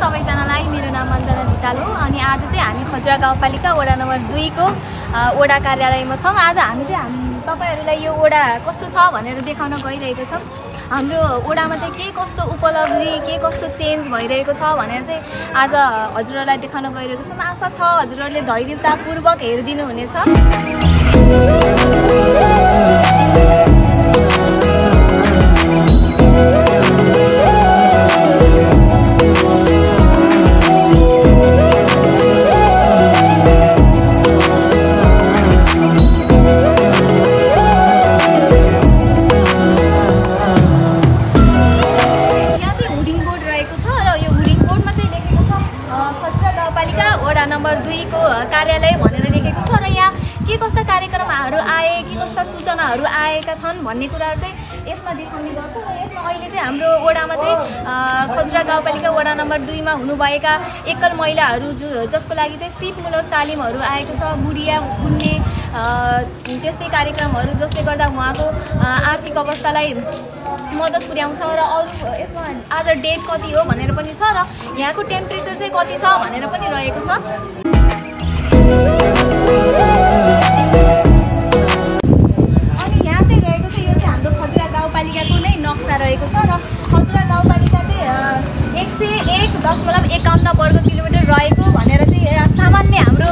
सबैजनालाई। मेरो नाम मञ्जना धिताल हो अनि आज चाहिँ हामी खजुरा गाउँपालिका वडा नम्बर 2 को वडा कार्यालयमा छौँ। आज हामी चाहिँ तपाईहरुलाई यो वडा कस्तो छ भनेर देखाउन गइरहेको छौँ। हाम्रो वडामा चाहिँ के कस्तो उपलब्धि के कस्तो चेन्ज भइरहेको छ भनेर चाहिँ आज हजुरहरुलाई देखाउन गइरहेको छौँ। आशा छ हजुरहरुले धैर्यतापूर्वक हेरिदिनु हुनेछ। वडा नम्बर 2 को कार्यालय भनेर लेखेको छ र यहाँ के कस्ता कार्यक्रमहरू आए के कस्ता सूचनाहरू आएका छन् भन्ने कुराहरू चाहिँ यसमा देखाउने गर्छ। र यसमा अहिले चाहिँ हाम्रो वडामा चाहिँ खजुरा गाउँपालिका वडा नम्बर 2 मा हुनुभएका एकल महिलाहरू जसको लागि चाहिँ सिपमूलक तालिमहरू आएको छ। गुडिया बुन्ने त्यस्तै कार्यक्रमहरू जसले गर्दा उहाँको आर्थिक अवस्थालाई मद्दत पुर्याउँछ। र अरू यसमा आज डेट कति हो भनेर पनि छ र यहाँको टेम्परेचर चाहिँ कति छ भनेर पनि रहेको छ। अनि यहाँ चाहिँ रहेको छ यो चाहिँ हाम्रो खजुरा गाउँपालिकाको नै नक्सा रहेको छ। र खजुरा गाउँपालिका चाहिँ 101.51 वर्ग किलोमिटर रहेको भनेर चाहिँ सामान्य हाम्रो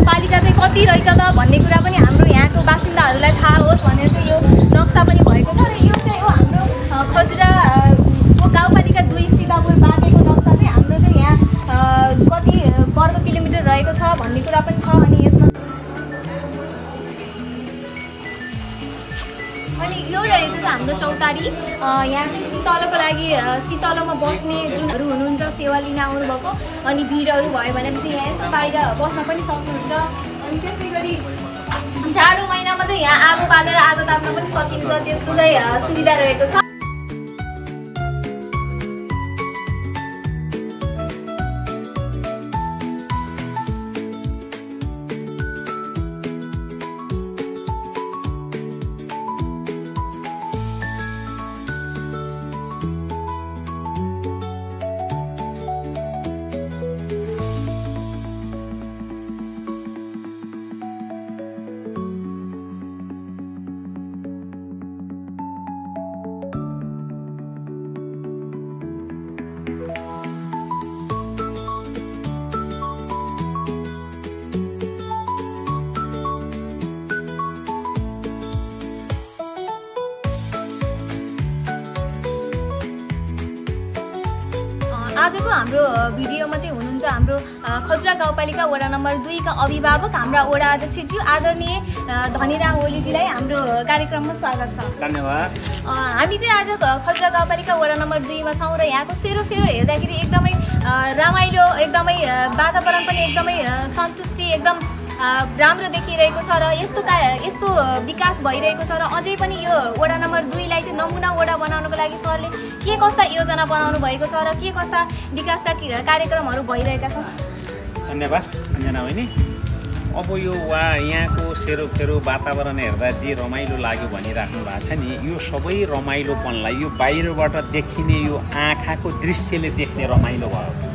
पालिका चाहिँ कति रहेछ त भन्ने कुरा पनि हाम्रो यहाँको बासिन्दाहरूलाई थाहा होस् भनेर चाहिँ यो नक्सा पनि भएको छ। र यो चाहिँ हो हाम्रो खजुरा गाउँपालिका 2 सीतापुर बाँकेको नक्सा चाहिँ हाम्रो चाहिँ यहाँ कति वर्ग किलोमिटर रहेको छ भन्ने कुरा पनि छ। अनि यसमा अनि यो रहेको छ हाम्रो चौतारी। यहाँ चाहिँ शीतलको लागि शीतलमा बस्ने जुनहरू हुनुहुन्छ सेवा लिन आउनुभएको अनि भिडहरू भयो भनेपछि यहाँ यसो बाहिर बस्न पनि सक्नुहुन्छ। अनि त्यस्तै गरी जाडो महिनामा चाहिँ यहाँ आगो बालेर आगो ताप्न पनि सकिन्छ, त्यसको चाहिँ सुविधा रहेको छ। आजको हाम्रो भिडियोमा चाहिँ हुनुहुन्छ हाम्रो खजुरा गाउँपालिका वडा नम्बर 2 का अभिभावक हाम्रा वडा अध्यक्षज्यू आदरणीय धनीराम ओलीजीलाई हाम्रो कार्यक्रममा स्वागत छ। धन्यवाद। हामी चाहिँ आज खजुरा गाउँपालिका वडा नम्बर 2 मा छौँ र यहाँको सेरोफेरो हेर्दाखेरि एकदमै रमाइलो, एकदमै वातावरण पनि एकदमै सन्तुष्टि एकदम राम्रो देखिरहेको छ। र यस्तो विकास भइरहेको छ। र अझै पनि यो वडा नम्बर 2 लाई चाहिँ नमुना वडा बनाउनको लागि सरले के कस्ता योजना बनाउनु भएको छ र के कस्ता विकासका कार्यक्रमहरू भइरहेका छन्। धन्यवाद अञ्जना बहिनी। अब यो यहाँको सेरोफेरो वातावरण हेर्दा जे रमाइलो लाग्यो भनिराख्नु भएको छ नि, यो सबै रमाइलोपनलाई यो बाहिरबाट देखिने यो आँखाको दृश्यले देख्ने रमाइलो भयो।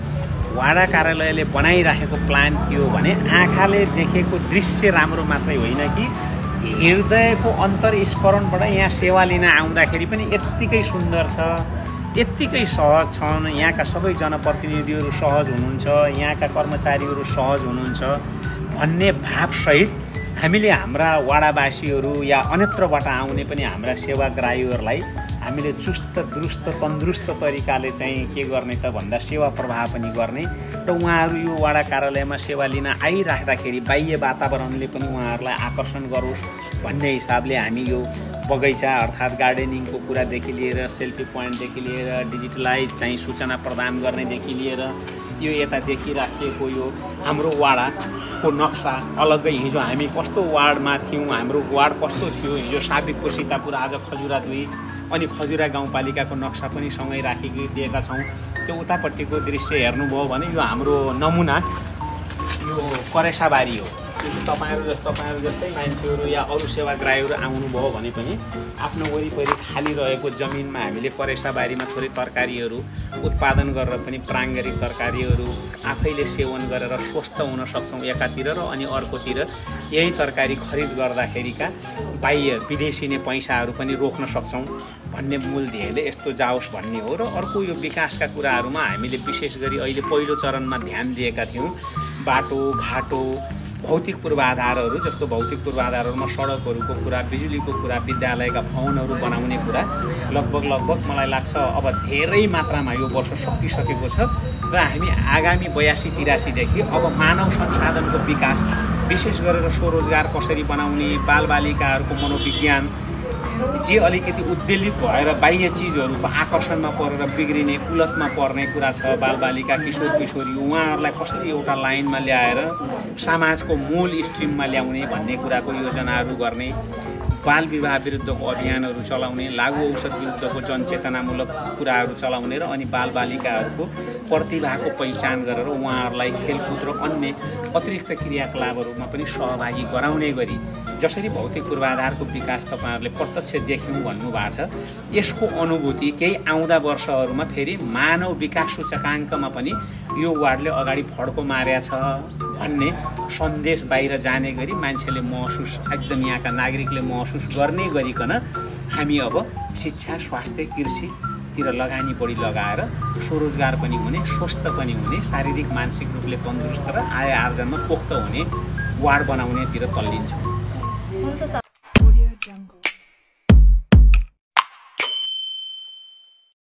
वडा कार्यालयले बनाइराखेको प्लान के हो भने आँखाले देखेको दृश्य राम्रो मात्रै होइन कि हृदयको अन्तर्स्फरणबाट यहाँ सेवा लिन आउँदाखेरि पनि यत्तिकै सुन्दर छ, यत्तिकै सहज छन्। यहाँका सबै जनप्रतिनिधिहरू सहज हुनुहुन्छ, यहाँका कर्मचारीहरू सहज हुनुहुन्छ भन्ने भावसहित हामीले हाम्रा वडावासीहरू या अन्यत्रबाट आउने पनि हाम्रा सेवाग्राहीहरूलाई हामीले चुस्त दुरुस्त तन्दुरुस्त तरिकाले चाहिँ के गर्ने त भन्दा सेवा प्रवाह पनि गर्ने र उहाँहरू यो वडा कार्यालयमा सेवा लिन आइराख्दाखेरि बाह्य वातावरणले पनि उहाँहरूलाई आकर्षण गरोस् भन्ने हिसाबले हामी यो बगैँचा अर्थात् गार्डनिङको कुरादेखि लिएर सेल्फी पोइन्टदेखि लिएर डिजिटलाइज चाहिँ सूचना प्रदान गर्नेदेखि लिएर यो यता देखिराखिएको यो हाम्रो वडाको नक्सा अलग्गै हिजो हामी कस्तो वार्डमा थियौँ, हाम्रो वार्ड कस्तो थियो हिजो साबिकको सीतापुर आज खजुरा 2 अनि खजुरा गाउँपालिकाको नक्सा पनि सँगै राखिदिएका छौँ। त्यो उतापट्टिको दृश्य हेर्नुभयो भने यो हाम्रो नमुना यो करेसाबारी हो। भनेपछि तपाईँहरू जस्तै मान्छेहरू या अरू सेवाग्राहीहरू आउनुभयो भने पनि आफ्नो वरिपरि खाली रहेको जमिनमा हामीले परेसाबारीमा थोरै तरकारीहरू उत्पादन गरेर पनि प्राङ्गारिक तरकारीहरू आफैले सेवन गरेर स्वस्थ हुन सक्छौँ एकातिर र अनि अर्कोतिर यही तरकारी खरिद गर्दाखेरिका बाह्य विदेशी नै पैसाहरू पनि रोक्न सक्छौँ भन्ने मूल ध्येयले यस्तो जाओस् भन्ने हो। र अर्को यो विकासका कुराहरूमा हामीले विशेष गरी अहिले पहिलो चरणमा ध्यान दिएका थियौँ बाटो घाटो भौतिक पूर्वाधारहरू जस्तो भौतिक पूर्वाधारहरूमा सडकहरूको कुरा बिजुलीको कुरा विद्यालयका भवनहरू बनाउने कुरा लगभग मलाई लाग्छ अब धेरै मात्रामा यो वर्ष सकिसकेको छ र हामी आगामी 82-83देखि अब मानव संसाधनको विकास विशेष गरेर स्वरोजगार कसरी बनाउने बालबालिकाहरूको मनोविज्ञान जे अलिकति उद्वेलित भएर बाह्य चिजहरूको आकर्षणमा परेर बिग्रिने कुलतमा पर्ने कुरा छ बालबालिका किशोर किशोरी उहाँहरूलाई कसरी एउटा लाइनमा ल्याएर समाजको मूल स्ट्रिममा ल्याउने भन्ने कुराको योजनाहरू गर्ने बाल विवाह विरुद्धको अभियानहरू चलाउने लागु औषध विरुद्धको जनचेतनामूलक कुराहरू चलाउने र अनि बालबालिकाहरूको प्रतिभाको पहिचान गरेर उहाँहरूलाई खेलकुद र अन्य अतिरिक्त क्रियाकलापहरूमा पनि सहभागी गराउने गरी जसरी भौतिक पूर्वाधारको विकास तपाईँहरूले प्रत्यक्ष देख्यौँ भन्नुभएको छ यसको अनुभूति केही आउँदा वर्षहरूमा फेरि मानव विकास सूचकाङ्कमा पनि यो वार्डले अगाडि फड्को मारेको छ भन्ने सन्देश बाहिर जाने गरी मान्छेले महसुस एकदम यहाँका नागरिकले महसुस गर्ने गरिकन हामी अब शिक्षा स्वास्थ्य कृषितिर लगानी बढी लगाएर स्वरोजगार पनि हुने स्वस्थ पनि हुने शारीरिक मानसिक रूपले तन्दुरुस्त र आय आर्जनमा पोख्त हुने वार्ड बनाउनेतिर तल्लिन्छौँ।